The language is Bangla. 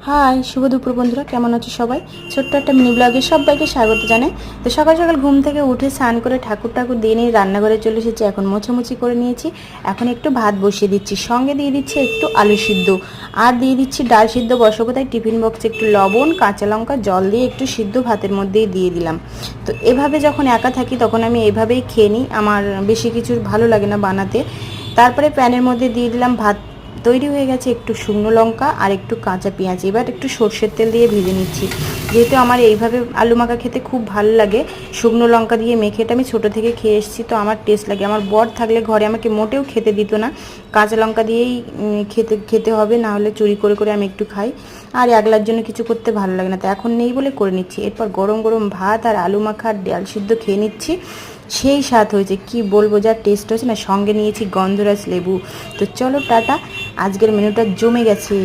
হাই, শুভ দুপুর বন্ধুরা, কেমন আছো সবাই? ছোট্ট একটা মিনি ব্লগে সবাইকে স্বাগত জানাই। তো সকাল সকাল ঘুম থেকে উঠে স্নান করে ঠাকুর দিয়ে নিয়ে রান্নাঘরে চলে এসেছি। এখন মোছামুছি করে নিয়েছি। এখন একটু ভাত বসিয়ে দিচ্ছি, সঙ্গে দিয়ে দিচ্ছি একটু আলু সিদ্ধ, আর দিয়ে দিচ্ছি ডাল সিদ্ধ বসাবো। তাই টিফিন বক্সে একটু লবণ, কাঁচা লঙ্কা, জল দিয়ে একটু সিদ্ধ ভাতের মধ্যেই দিয়ে দিলাম। তো এভাবে যখন একা থাকি তখন আমি এভাবেই খেয়ে নিই, আমার বেশি কিছু ভালো লাগে না বানাতে। তারপরে প্যানের মধ্যে দিয়ে দিলাম ভাত। তৈরি হয়ে গেছে একটু শুকনো লঙ্কা আর একটু কাঁচা পেঁয়াজ। এবার একটু সর্ষের তেল দিয়ে ভেজে নিচ্ছি, যেহেতু আমার এইভাবে আলু মাখা খেতে খুব ভালো লাগে। শুকনো লঙ্কা দিয়ে মেখে, এটা আমি ছোটো থেকে খেয়ে এসেছি, তো আমার টেস্ট লাগে। আমার বর থাকলে ঘরে আমাকে মোটেও খেতে দিত না, কাঁচা লঙ্কা দিয়েই খেতে হবে, না হলে চুরি করে করে আমি একটু খাই। আর একলার জন্য কিছু করতে ভালো লাগে না, তো এখন নেই বলে করে নিচ্ছি। এরপর গরম গরম ভাত আর আলু মাখা আর ডাল সিদ্ধ খেয়ে নিচ্ছি। সেই স্বাদ হয়েছে, কি বলবো, যা টেস্ট হয়েছে না। সঙ্গে নিয়েছি গন্ধরাজ লেবু। তো চলো টাটা, আজকের মেনুটা জমে গেছে।